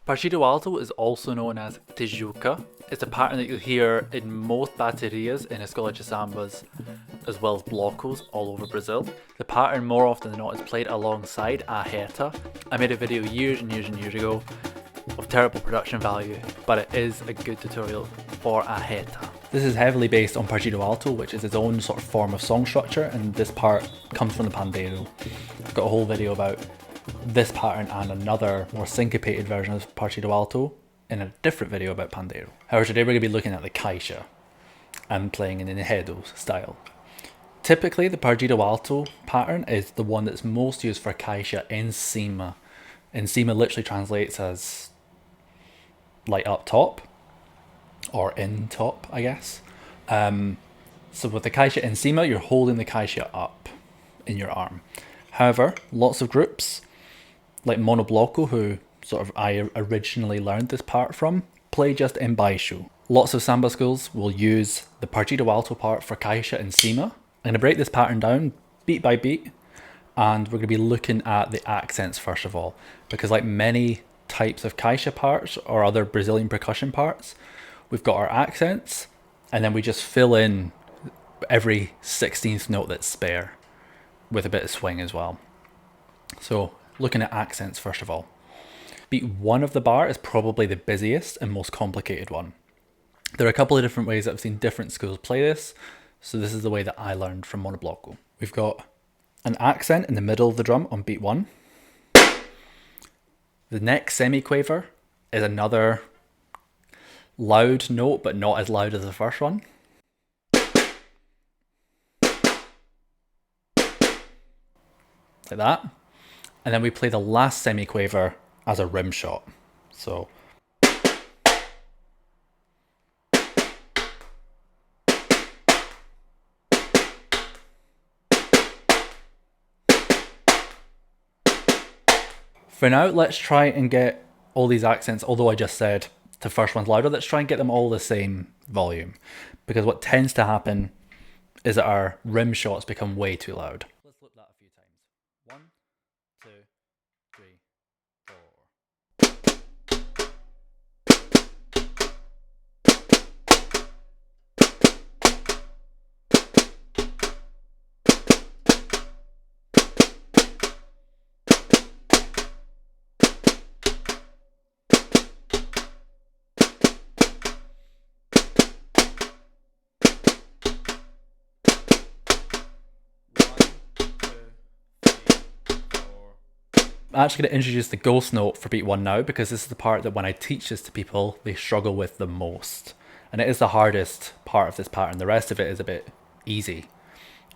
Partido Alto is also known as Tijuca. It's a pattern that you'll hear in most baterias in escolas sambas, as well as blocos all over Brazil. The pattern more often than not is played alongside a reta. I made a video years and years ago of terrible production value, but it is a good tutorial for a reta. This is heavily based on Partido Alto, which is its own sort of form of song structure, and this part comes from the pandeiro. I've got a whole video about this pattern and another more syncopated version of Partido Alto in a different video about pandeiro. However, today we're going to be looking at the Caixa and playing in enredo style. Typically, the Partido Alto pattern is the one that's most used for Caixa em cima. En cima literally translates as like up top, or in top, I guess. So with the Caixa em cima, you're holding the Caixa up in your arm. However, lots of groups, like Mono Bloco, who sort of I originally learned this part from, play just em baixo. Lots of samba schools will use the Partido Alto part for Caixa em cima. I'm going to break this pattern down beat by beat, and we're going to be looking at the accents first of all, because like many types of Caixa parts or other Brazilian percussion parts, we've got our accents, and then we just fill in every 16th note that's spare with a bit of swing as well. So looking at accents first of all. Beat 1 of the bar is probably the busiest and most complicated one. There are a couple of different ways that I've seen different schools play this, so this is the way that I learned from Mono Bloco. We've got an accent in the middle of the drum on beat 1. The next semiquaver is another loud note, but not as loud as the first one. Like that. And then we play the last semiquaver as a rim shot. So for now, let's try and get all these accents, although I just said the first one's louder, let's try and get them all the same volume. Because what tends to happen is that our rim shots become way too loud. Let's loop that a few times. 1, 2, 3, 4. I'm actually going to introduce the ghost note for beat 1 now, because this is the part that when I teach this to people, they struggle with the most. And it is the hardest part of this pattern. The rest of it is a bit easy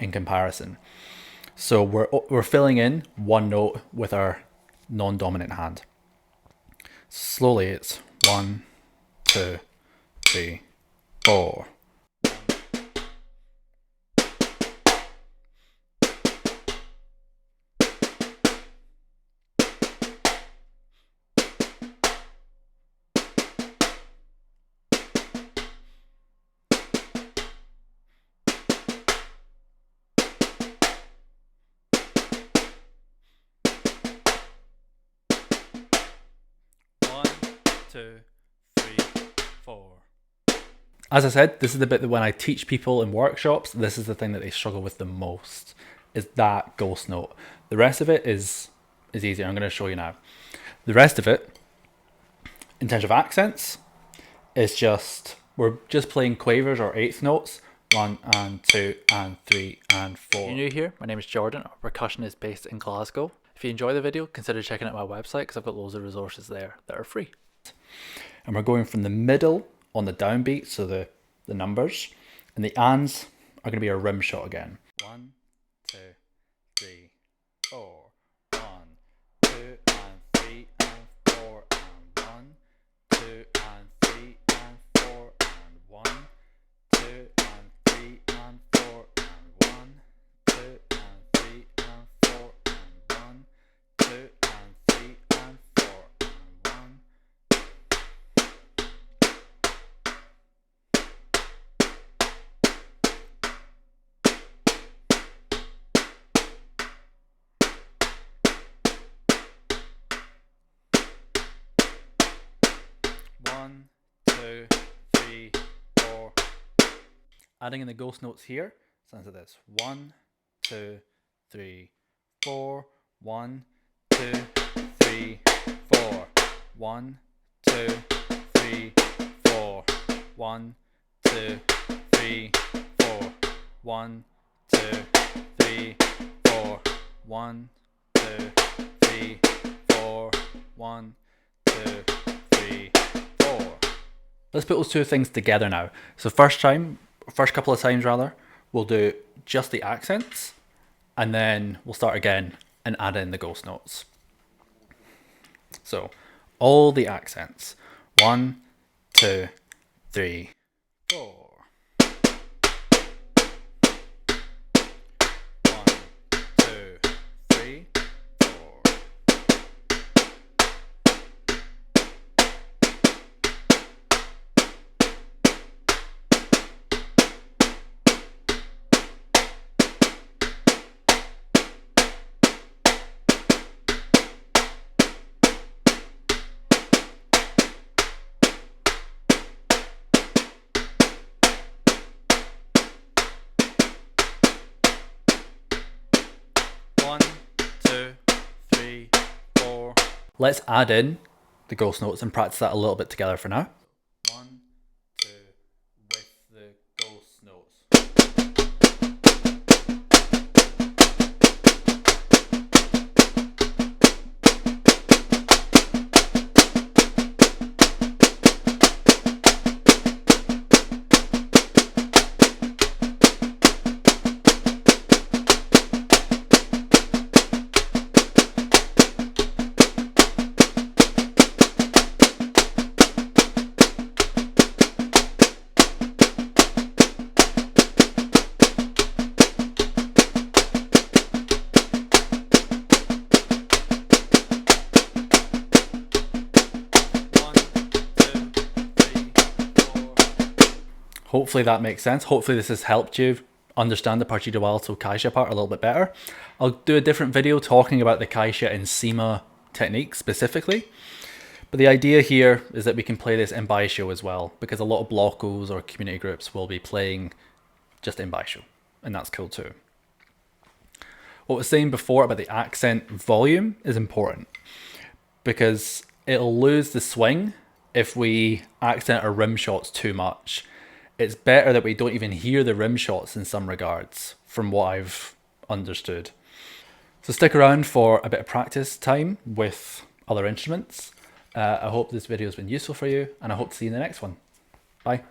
in comparison. So we're filling in one note with our non-dominant hand. Slowly it's 1, 2, 3, 4. Two, 3, 4. As I said, this is the bit that when I teach people in workshops, this is the thing that they struggle with the most, is that ghost note. The rest of it is easier. I'm going to show you now. The rest of it, in terms of accents, is just, we're just playing quavers or eighth notes. 1 and 2 and 3 and 4. If you're new here, my name is Jordan, a percussionist based in Glasgow. If you enjoy the video, consider checking out my website, because I've got loads of resources there that are free. And we're going from the middle on the downbeat, so the numbers, and the ands are going to be a rim shot again. 1, 2, 3, 4. 1, 2 and 3 and 4 and 1, 2 and 3 and 4 and 1, 2 and 3 and 4 and 1, 2 and 3 and 4 and 1, 2 and 3 and 4 and 1. 1, 2, 3, 4. Adding in the ghost notes here sounds like this. 1, 2, 3, 4. 1, 2, 3, 4. 1, 2, 3, 4. 1, 2, 3, 4. 1, 2, 3, 4. 1, 2, 3, 4. 1, 2, 3, 4. Let's put those two things together now. So first couple of times rather, we'll do just the accents, and then we'll start again and add in the ghost notes. So all the accents. 1, 2, 3, 4. 1, 2, 3, 4. 1, 2, 3, 4. Let's add in the ghost notes and practice that a little bit together for now. 1, 2, with the ghost notes. Hopefully that makes sense. Hopefully this has helped you understand the Partido Alto Caixa part a little bit better. I'll do a different video talking about the Caixa and samba technique specifically. But the idea here is that we can play this in baixo as well, because a lot of blocos or community groups will be playing just in baixo, and that's cool too. What I was saying before about the accent volume is important, because it'll lose the swing if we accent our rim shots too much. It's better that we don't even hear the rim shots in some regards, from what I've understood. So stick around for a bit of practice time with other instruments. I hope this video has been useful for you, and I hope to see you in the next one. Bye.